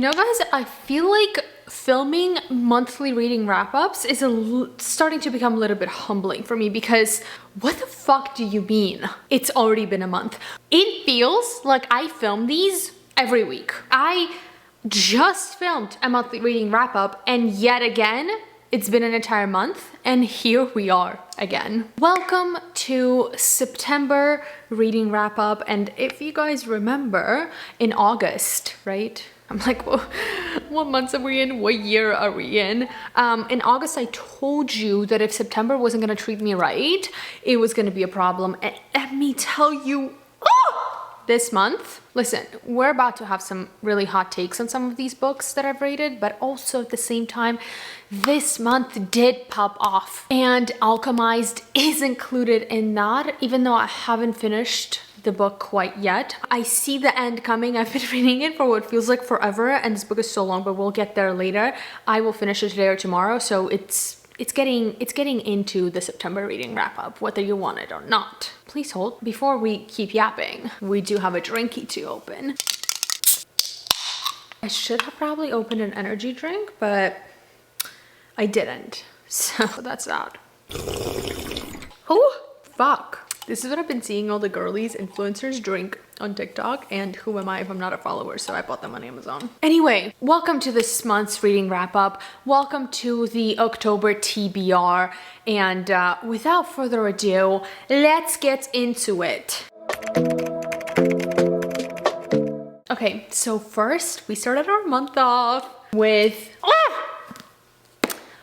You know, guys, I feel like filming monthly reading wrap-ups is starting to become a little bit humbling for me, because what the fuck do you mean it's already been a month? It feels like I film these every week. I just filmed a monthly reading wrap-up, and yet again, it's been an entire month, and here we are again. Welcome to September reading wrap-up, and if you guys remember, in August, right? I'm like, well, what months are we in? What year are we in? In August, I told you that if September wasn't gonna treat me right, it was gonna be a problem. And let me tell you, this month, listen, we're about to have some really hot takes on some of these books that I've rated, but also at the same time, this month did pop off. And Alchemized is included in that, even though I haven't finished the book quite yet. I see the end coming. I've been reading it for what feels like forever, and this book is so long, but we'll get there later. I will finish it today or tomorrow, so it's getting into the September reading wrap-up, whether you want it or not. Please hold. Before we keep yapping, we do have a drinky to open. I should have probably opened an energy drink, but I didn't. So that's that. Oh, fuck. This is what I've been seeing all the girlies influencers drink on TikTok, and who am I if I'm not a follower? So I bought them on Amazon. Anyway, welcome to this month's reading wrap up. Welcome to the October TBR. And without further ado, let's get into it. Okay, so first we started our month off with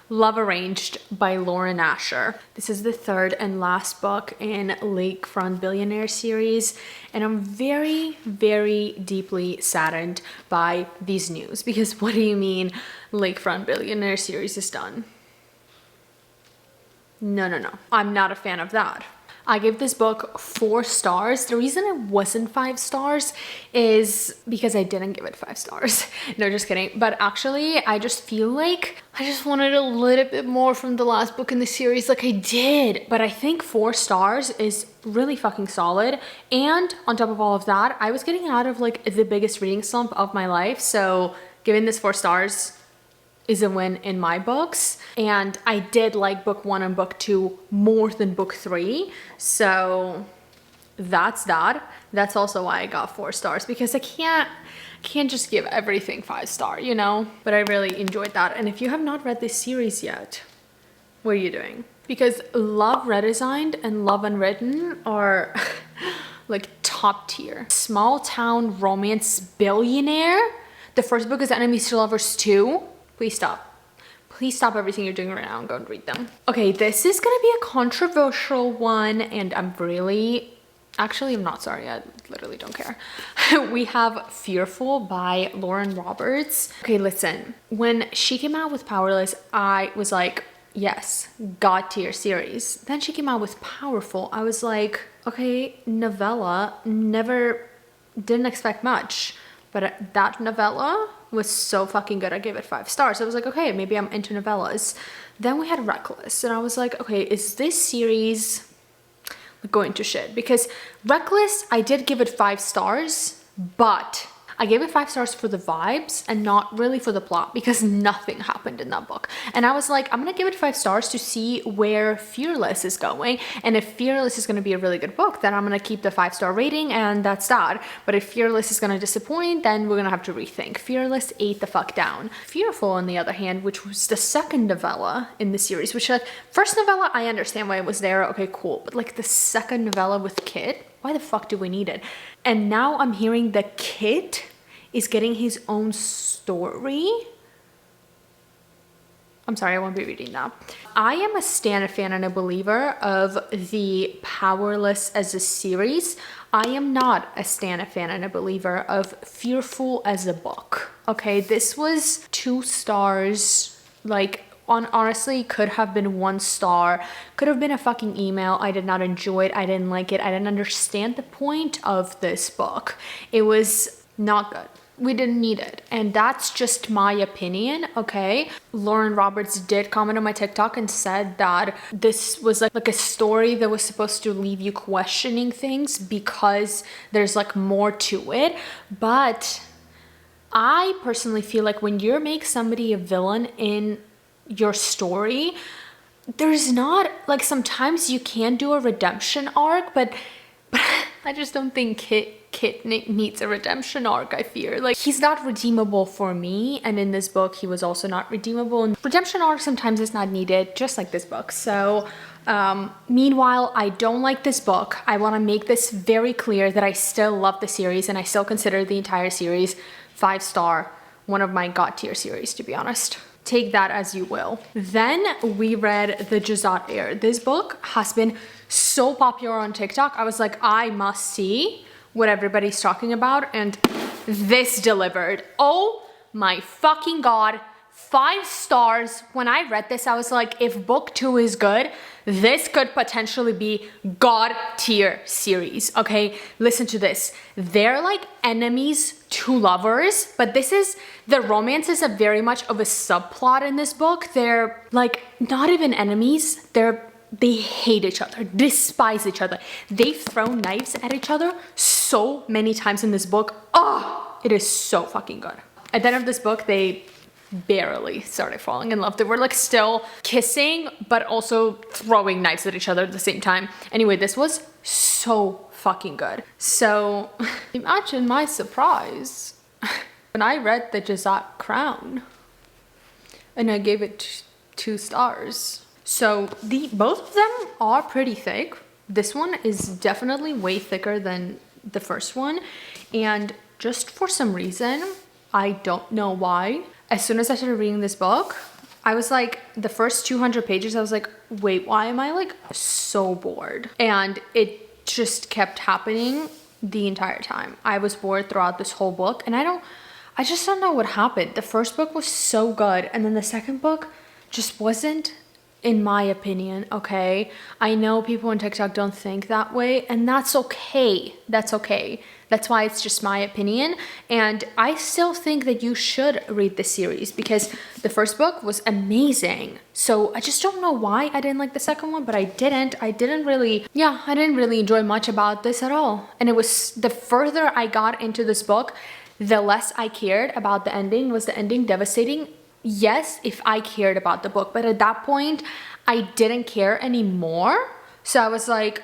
Love Arranged by Lauren Asher. This is the third and last book in Lakefront Billionaire series, and I'm very, very deeply saddened by these news, because what do you mean Lakefront Billionaire series is done? No. I'm not a fan of that. I gave this book 4 stars. The reason it wasn't 5 stars is because I didn't give it 5 stars. No, just kidding. But actually, I just feel like I just wanted a little bit more from the last book in the series, like I did. But I think 4 stars is really fucking solid. And on top of all of that, I was getting out of like the biggest reading slump of my life. So giving this 4 stars is a win in my books. And I did like book 1 and book 2 more than book 3. So that's that. That's also why I got 4 stars, because I can't just give everything 5 star, you know? But I really enjoyed that. And if you have not read this series yet, what are you doing? Because Love Redesigned and Love Unwritten are like top tier. Small town romance billionaire. The first book is Enemies to Lovers 2. Please stop. Please stop everything you're doing right now and go and read them. Okay, this is gonna be a controversial one, and I'm not sorry, I literally don't care. We have Fearful by Lauren Roberts. Okay, listen, when she came out with Powerless, I was like, yes, God tier series. Then she came out with Powerful. I was like, okay, novella, didn't expect much. But that novella was so fucking good. I gave it 5 stars. I was like, okay, maybe I'm into novellas. Then we had Reckless, and I was like, okay, is this series going to shit? Because Reckless, I did give it 5 stars, but I gave it 5 stars for the vibes and not really for the plot, because nothing happened in that book. And I was like, I'm gonna give it 5 stars to see where Fearless is going. And if Fearless is gonna be a really good book, then I'm gonna keep the 5-star rating, and that's that. But if Fearless is gonna disappoint, then we're gonna have to rethink. Fearless ate the fuck down. Fearful, on the other hand, which was the second novella in the series, which like, first novella, I understand why it was there, okay, cool. But like the second novella with Kit, why the fuck do we need it? And now I'm hearing that Kit is getting his own story. I'm sorry, I won't be reading that. I am a fan and a believer of the Powerless as a series. I am not a fan and a believer of Fearful as a book. Okay, this was 2 stars, like honestly could have been 1 star, could have been a fucking email. I did not enjoy it. I didn't like it. I didn't understand the point of this book. It was not good. We didn't need it, and that's just my opinion, okay? Lauren Roberts did comment on my TikTok and said that this was like a story that was supposed to leave you questioning things because there's like more to it, but I personally feel like when you make somebody a villain in your story, there's not, like, sometimes you can do a redemption arc, but I just don't think Kit needs a redemption arc. I fear, like, he's not redeemable for me, and in this book he was also not redeemable, and redemption arc sometimes is not needed, just like this book. So meanwhile, I don't like this book. I want to make this very clear that I still love the series and I still consider the entire series 5-star, one of my god tier series, to be honest. Take that as you will. Then we read the Jasad Heir. This book has been so popular on TikTok. I was like, I must see what everybody's talking about, and this delivered. Oh my fucking god, 5 stars. When I read this, I was like, if book 2 is good, this could potentially be god tier series. Okay, listen to this. They're like enemies to lovers, but this is, the romance is a very much of a subplot in this book. They're like not even enemies. They hate each other, despise each other. They've thrown knives at each other so many times in this book. Oh, it is so fucking good. At the end of this book, they barely started falling in love. They were like still kissing, but also throwing knives at each other at the same time. Anyway, this was so fucking good. So imagine my surprise when I read the Jasad Crown and I gave it 2 stars. So both of them are pretty thick. This one is definitely way thicker than the first one, and just for some reason, I don't know why, as soon as I started reading this book, I was like, the first 200 pages, I was like, wait, why am I like so bored? And it just kept happening the entire time. I was bored throughout this whole book, and I just don't know what happened. The first book was so good, and then the second book just wasn't, in my opinion. Okay, I know people on TikTok don't think that way, and that's okay. That's okay. That's why it's just my opinion, and I still think that you should read the series because the first book was amazing. So I just don't know why I didn't like the second one, but I didn't really enjoy much about this at all. And it was, the further I got into this book, the less I cared about the ending. Was the ending devastating? Yes, if I cared about the book, but at that point I didn't care anymore. So I was like,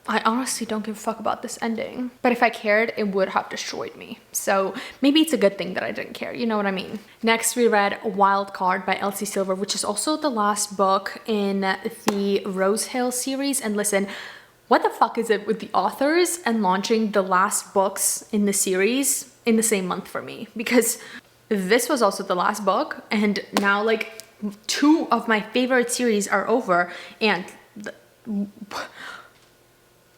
I honestly don't give a fuck about this ending. But if I cared, it would have destroyed me. So maybe it's a good thing that I didn't care, you know what I mean? Next, we read Wild Card by Elsie Silver, which is also the last book in the Rose Hill series. And listen, what the fuck is it with the authors and launching the last books in the series in the same month for me? Because this was also the last book, and now like 2 of my favorite series are over, and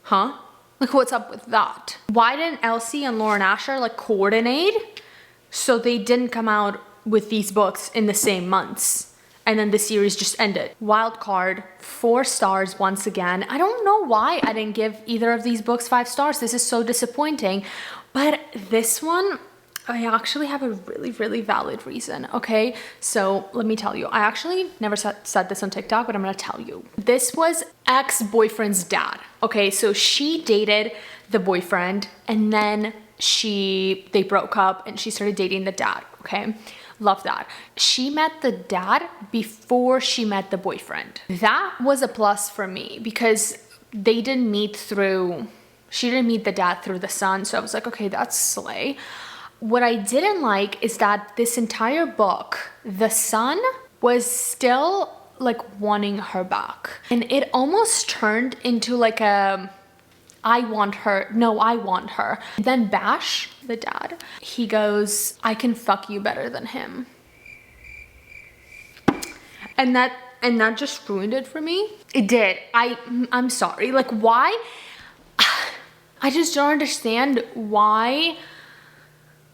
huh? Like, what's up with that? Why didn't Elsie and Lauren Asher like coordinate so they didn't come out with these books in the same months? And then the series just ended. Wild Card, 4 stars once again. I don't know why I didn't give either of these books 5 stars. This is so disappointing. But this one, I actually have a really valid reason, okay? So let me tell you, I actually never said this on TikTok, but I'm gonna tell you. This was ex-boyfriend's dad, okay? So she dated the boyfriend, and then they broke up and she started dating the dad, okay? Love that. She met the dad before she met the boyfriend. That was a plus for me because she didn't meet the dad through the son, so I was like, okay, that's slay. What I didn't like is that this entire book, the son was still like wanting her back. And it almost turned into like I want her. Then Bash, the dad, he goes, I can fuck you better than him. And that just ruined it for me. It did. I'm sorry. Like, why? I just don't understand why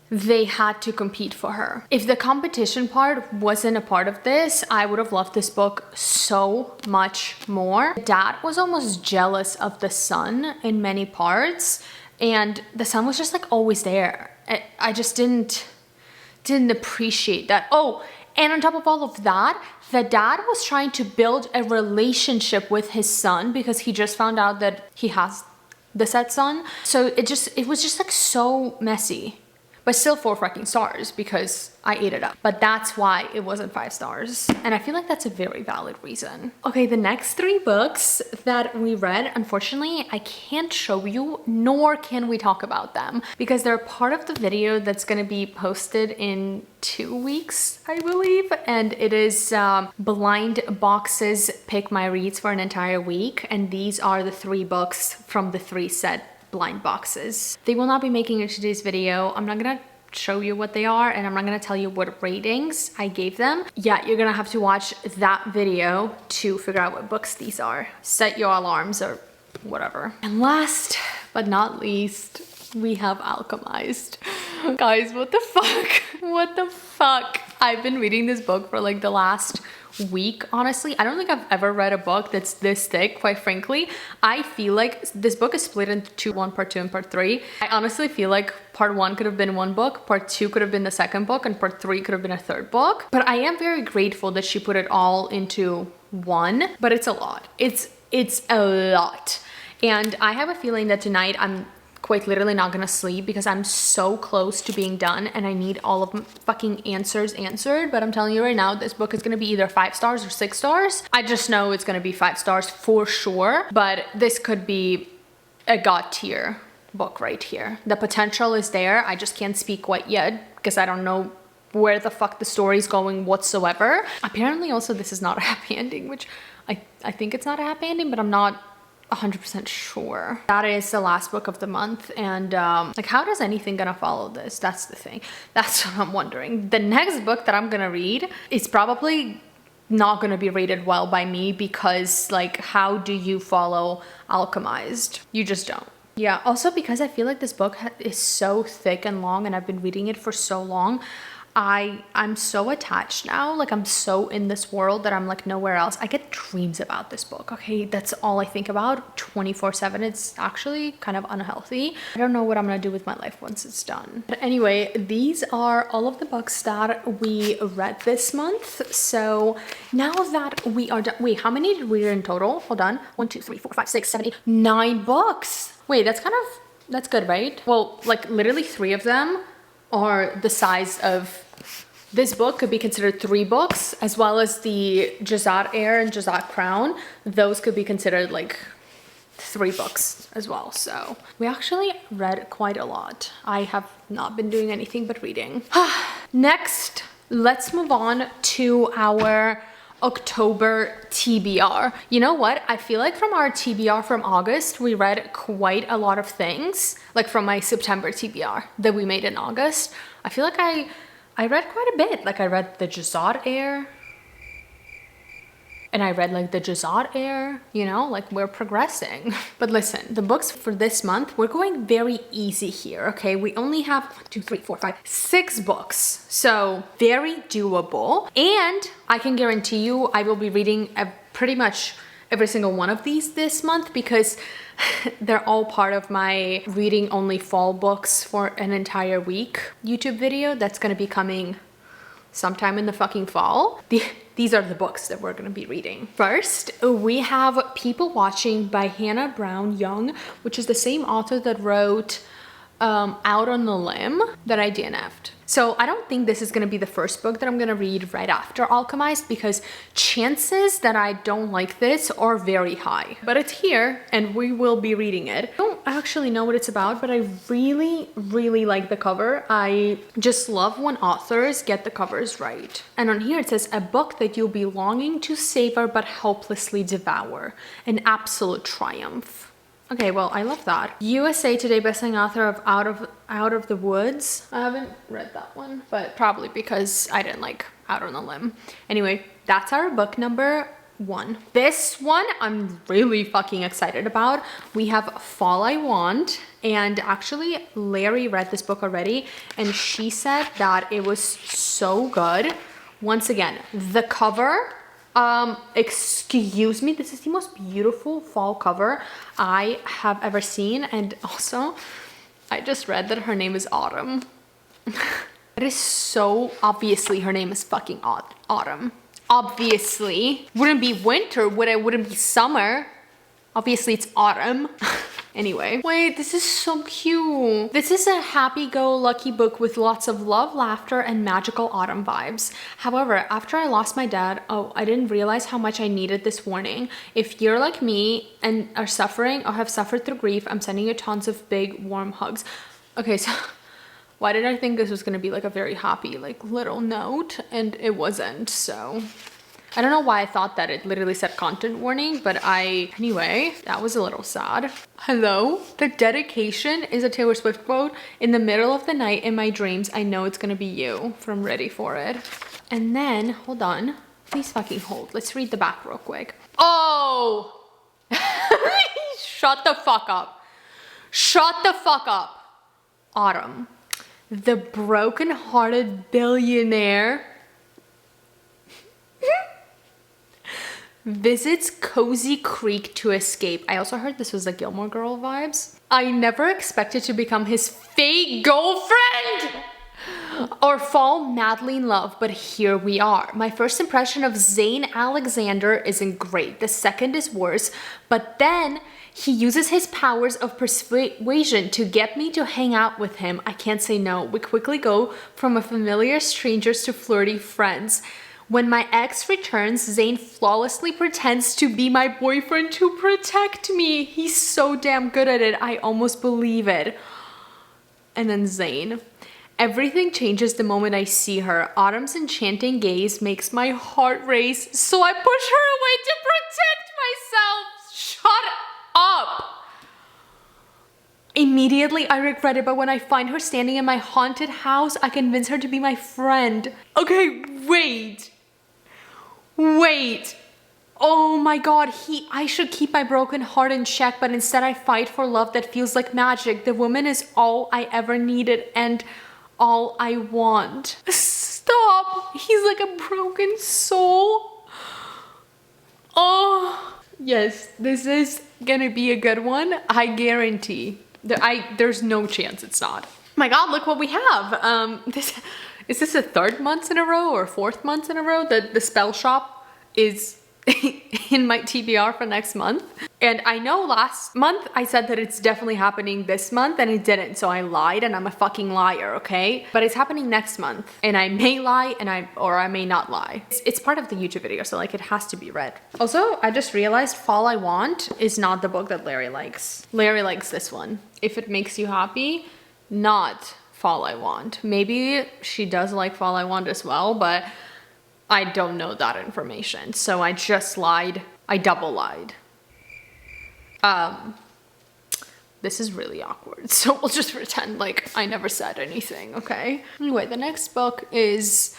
they had to compete for her. If the competition part wasn't a part of this, I would have loved this book so much more. Dad was almost jealous of the son in many parts, and the son was just like always there. I just didn't appreciate that. Oh, and on top of all of that, the dad was trying to build a relationship with his son because he just found out that he has the said son. So it was just like so messy. but still 4 fucking stars because I ate it up. But that's why it wasn't 5 stars. And I feel like that's a very valid reason. Okay, the next 3 books that we read, unfortunately, I can't show you, nor can we talk about them because they're part of the video that's gonna be posted in 2 weeks, I believe. And it is Blind Boxes Pick My Reads for an entire week. And these are the 3 books from the 3 set blind boxes. They will not be making it today's video. I'm not gonna show you what they are, and I'm not gonna tell you what ratings I gave them. Yeah, you're gonna have to watch that video to figure out what books these are. Set your alarms or whatever. And last but not least, we have Alchemized. Guys, what the fuck? What the fuck? I've been reading this book for like the last week, honestly. I don't think I've ever read a book that's this thick, quite frankly. I feel like this book is split into part 2 and part 3. I honestly feel like part 1 could have been one book, part 2 could have been the second book, and part 3 could have been a third book. But I am very grateful that she put it all into one, but it's a lot. It's a lot. And I have a feeling that tonight I'm quite literally not gonna sleep because I'm so close to being done and I need all of my fucking answers answered. But I'm telling you right now, this book is gonna be either 5 stars or 6 stars. I just know it's gonna be 5 stars for sure, but this could be a god tier book right here. The potential is there. I just can't speak quite yet because I don't know where the fuck the story is going whatsoever. Apparently also this is not a happy ending, which I think it's not a happy ending, but I'm not 100% sure. That is the last book of the month, and like, how does anything gonna follow this? That's the thing. That's what I'm wondering. The next book that I'm gonna read is probably not gonna be rated well by me because, like, how do you follow Alchemized? You just don't. Yeah, also because I feel like this book is so thick and long and I've been reading it for so long, I'm so attached now. Like, I'm so in this world that I'm like nowhere else. I get dreams about this book, okay? That's all I think about 24/7. It's actually kind of unhealthy. I don't know what I'm gonna do with my life once it's done. But anyway, these are all of the books that we read this month. So now that we are done, wait, how many did we read in total? Hold on. 1, 2, 3, 4, 5, 6, 7, 8, 9 books. Wait, that's good, right? Well, like literally 3 of them are the size of this book. Could be considered 3 books, as well as the Jasad Heir and Jasad Crown. Those could be considered like 3 books as well. So we actually read quite a lot. I have not been doing anything but reading. Next, let's move on to our October TBR. You know what? I feel like from our TBR from August, we read quite a lot of things. Like from my September TBR that we made in August, I feel like I read quite a bit. Like I read the Jasad Heir, and I read like the Jasad Heir, you know, like we're progressing. But listen, the books for this month, we're going very easy here, okay? We only have 1, 2, 3, 4, 5, 6 books. So very doable. And I can guarantee you I will be reading pretty much every single one of these this month because they're all part of my reading only fall books for an entire week YouTube video that's gonna be coming sometime in the fucking fall. These are the books that we're gonna be reading. First, we have People Watching by Hannah Brown Young, which is the same author that wrote Out on the Limb that I DNF'd. So I don't think this is gonna be the first book that I'm gonna read right after Alchemized because chances that I don't like this are very high. But it's here and we will be reading it. I don't actually know what it's about, but I really, really like the cover. I just love when authors get the covers right. And on here it says, a book that you'll be longing to savor but helplessly devour. An absolute triumph. Okay, well, I love that. USA Today bestselling author of Out of the Woods. I haven't read that one, but probably because I didn't like Out on the Limb. Anyway, that's our book number 1. This one I'm really fucking excited about. We have Fall I Want, and actually Larry read this book already, and she said that it was so good. Once again, the cover, excuse me, this is the most beautiful fall cover I have ever seen. And also, I just read that her name is Autumn. It is so obviously her name is fucking Autumn. Obviously. Wouldn't be winter, wouldn't be summer. Obviously it's autumn. Anyway, wait, this is so cute. This is a happy-go-lucky book with lots of love, laughter, and magical autumn vibes. However, after I lost my dad, I didn't realize how much I needed this warning. If you're like me and are suffering or have suffered through grief, I'm sending you tons of big, warm hugs. Okay, so why did I think this was gonna be like a very happy, like little note? And it wasn't, so. I don't know why I thought that it literally said content warning, but anyway, that was a little sad. Hello? The dedication is a Taylor Swift quote. In the middle of the night in my dreams, I know it's gonna be you from Ready for It. And then, hold on, please fucking hold. Let's read the back real quick. Oh! Shut the fuck up. Shut the fuck up. Autumn. The broken-hearted billionaire visits Cozy Creek to escape. I also heard this was like Gilmore Girl vibes. I never expected to become his fake girlfriend or fall madly in love, but here we are. My first impression of Zane Alexander isn't great. The second is worse, but then he uses his powers of persuasion to get me to hang out with him. I can't say no. We quickly go from a familiar strangers to flirty friends. When my ex returns, Zane flawlessly pretends to be my boyfriend to protect me. He's so damn good at it, I almost believe it. And then Zane. Everything changes the moment I see her. Autumn's enchanting gaze makes my heart race, so I push her away to protect myself. Shut up. Immediately, I regret it, but when I find her standing in my haunted house, I convince her to be my friend. Okay, wait. Oh my god, I should keep my broken heart in check, but instead I fight for love that feels like magic. The woman is all I ever needed and all I want. Stop! He's like a broken soul. Oh, yes, this is gonna be a good one. I guarantee. There's no chance it's not. Oh my god, look what we have. Is this the third month in a row or fourth month in a row that the spell shop is in my TBR for next month? And I know last month I said that it's definitely happening this month and it didn't, so I lied and I'm a fucking liar, okay? But it's happening next month and I may lie or I may not lie. It's part of the YouTube video, so like it has to be read. Also, I just realized Fall I Want is not the book that Larry likes. Larry likes this one. If It Makes You Happy, not Fall I Want. Maybe she does like Fall I Want as well, but I don't know that information. So I just lied. I double lied. This is really awkward. So we'll just pretend like I never said anything, okay? Anyway, the next book is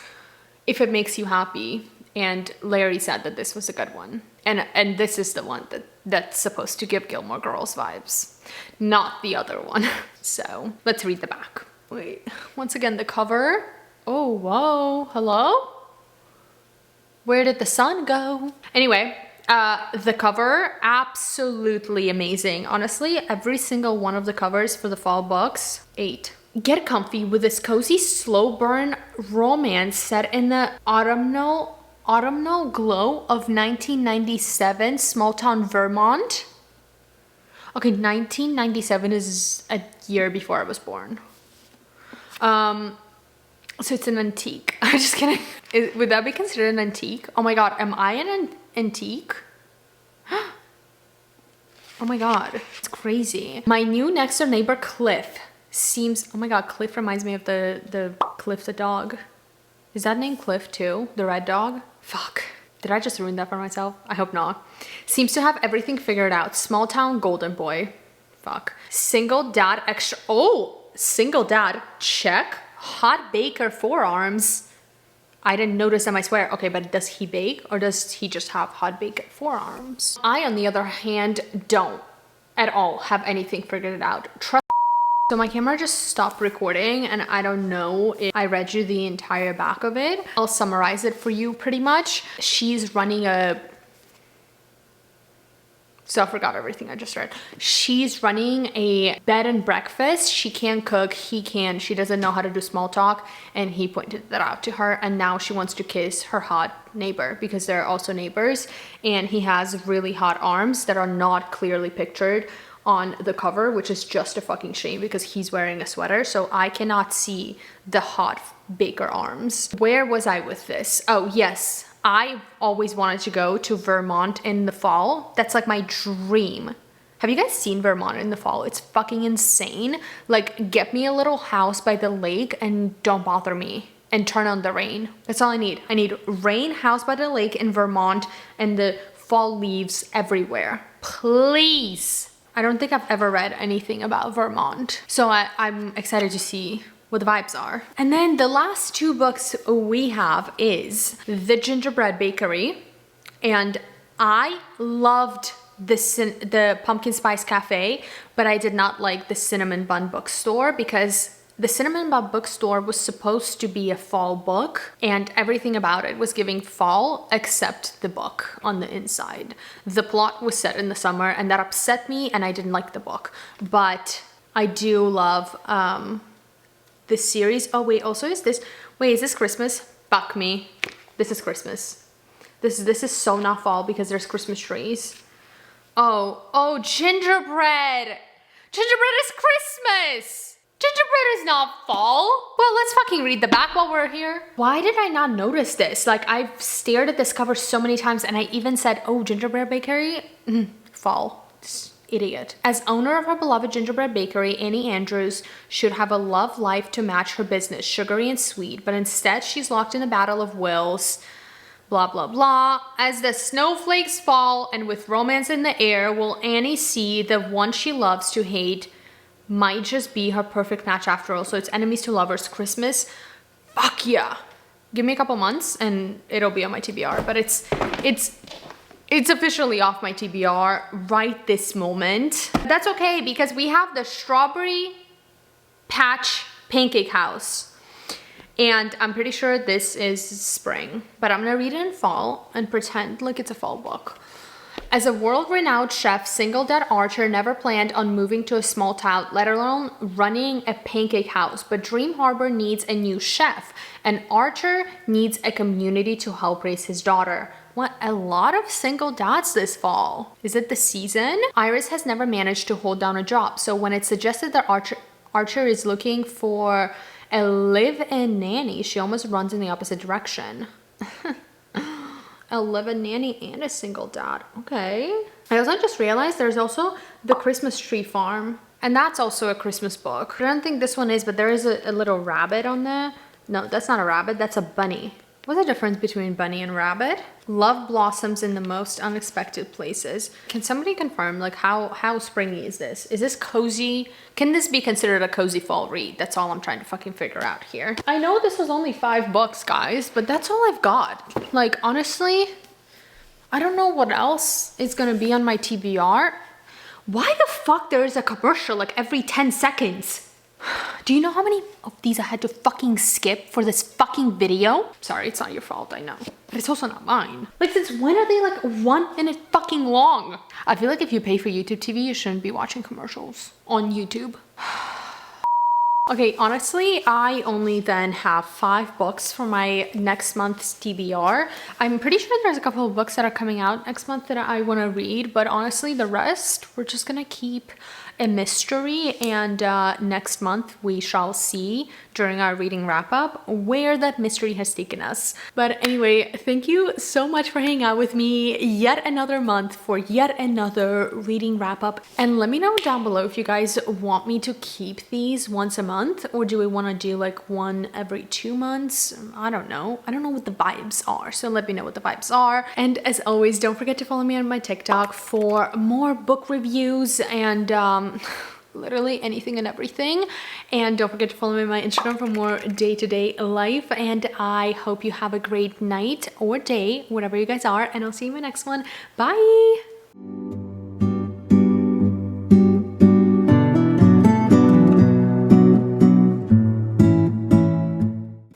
If It Makes You Happy. And Larry said that this was a good one. And this is the one that's supposed to give Gilmore Girls vibes, not the other one. So let's read the back. Wait, once again, the cover. Oh, whoa, hello? Where did the sun go? Anyway, the cover, absolutely amazing. Honestly, every single one of the covers for the fall books, 8. Get comfy with this cozy, slow burn romance set in the autumnal glow of 1997 small town Vermont. Okay, 1997 is a year before I was born. So it's an antique. I'm just kidding. Would that be considered an antique? Oh my god, am I an antique? Oh my god, it's crazy. My new next door neighbor Cliff seems, oh my god, Cliff reminds me of the Cliff the dog. Is that named Cliff too? The red dog? Fuck. Did I just ruin that for myself? I hope not. Seems to have everything figured out. Small town golden boy. Fuck. Single dad extra. Oh, single dad. Check. Hot baker forearms. I didn't notice them, I swear. Okay, but does he bake or does he just have hot baker forearms? I, on the other hand, don't at all have anything figured out. Trust. So my camera just stopped recording and I don't know if I read you the entire back of it. I'll summarize it for you pretty much. She's running a... So I forgot everything I just read. She's running a bed and breakfast. She can't cook, he can. She doesn't know how to do small talk and he pointed that out to her, and now she wants to kiss her hot neighbor because they're also neighbors, and he has really hot arms that are not clearly pictured on the cover, which is just a fucking shame because he's wearing a sweater, so I cannot see the hot baker arms. Where was I with this? Oh yes, I always wanted to go to Vermont in the fall. That's like my dream. Have you guys seen Vermont in the fall? It's fucking insane. Like, get me a little house by the lake and don't bother me. And turn on the rain. That's all I need. I need rain, house by the lake in Vermont, and the fall leaves everywhere. Please. I don't think I've ever read anything about Vermont. So I'm excited to see what the vibes are. And then the last two books we have is The Gingerbread Bakery. And I loved the Pumpkin Spice Cafe, but I did not like the Cinnamon Bun Bookstore because the Cinnamon Bun Bookstore was supposed to be a fall book and everything about it was giving fall except the book on the inside. The plot was set in the summer and that upset me and I didn't like the book. But I do love this series. Oh wait, also is this Christmas? Fuck me. This is Christmas. This is so not fall because there's Christmas trees. Oh, gingerbread. Gingerbread is Christmas. Gingerbread is not fall. Well, let's fucking read the back while we're here. Why did I not notice this? Like, I've stared at this cover so many times and I even said, oh, Gingerbread Bakery? Fall. Idiot. As owner of her beloved gingerbread bakery, Annie Andrews should have a love life to match her business, sugary and sweet, but instead she's locked in a battle of wills. Blah, blah, blah. As the snowflakes fall and with romance in the air, will Annie see the one she loves to hate might just be her perfect match after all. So it's enemies to lovers Christmas. Fuck yeah. Give me a couple months and it'll be on my TBR, but it's officially off my TBR right this moment. That's okay because we have the Strawberry Patch Pancake House. And I'm pretty sure this is spring, but I'm gonna read it in fall and pretend like it's a fall book. As a world-renowned chef, Single Dad Archer never planned on moving to a small town, let alone running a pancake house. But Dream Harbor needs a new chef, and Archer needs a community to help raise his daughter. What, a lot of single dads this fall. Is it the season? Iris has never managed to hold down a job, so when it's suggested that Archer is looking for a live-in nanny, she almost runs in the opposite direction. A live-in nanny and a single dad. Okay. I also just realized there's also The Christmas Tree Farm. And that's also a Christmas book. I don't think this one is, but there is a little rabbit on there. No, that's not a rabbit. That's a bunny. What's the difference between bunny and rabbit? Love blossoms in the most unexpected places. Can somebody confirm, like, how springy is this? Is this cozy? Can this be considered a cozy fall read? That's all I'm trying to fucking figure out here. I know this was only 5 books, guys, but that's all I've got. Like, honestly, I don't know what else is gonna be on my TBR. Why the fuck there is a commercial like every 10 seconds? Do you know how many of these I had to fucking skip for this fucking video? Sorry, it's not your fault, I know. But it's also not mine. Like, since when are they like 1 minute fucking long? I feel like if you pay for YouTube TV, you shouldn't be watching commercials on YouTube. Okay, honestly, I only then have 5 books for my next month's TBR. I'm pretty sure there's a couple of books that are coming out next month that I want to read, but honestly, the rest, we're just gonna keep a mystery, and next month we shall see during our reading wrap up where that mystery has taken us. But anyway, thank you so much for hanging out with me yet another month for yet another reading wrap up, and let me know down below if you guys want me to keep these once a month or do we want to do like one every 2 months. I don't know what the vibes are, so let me know what the vibes are. And as always, don't forget to follow me on my TikTok for more book reviews and literally anything and everything. And don't forget to follow me on my Instagram for more day-to-day life. And I hope you have a great night or day, whatever you guys are, and I'll see you in my next one. Bye.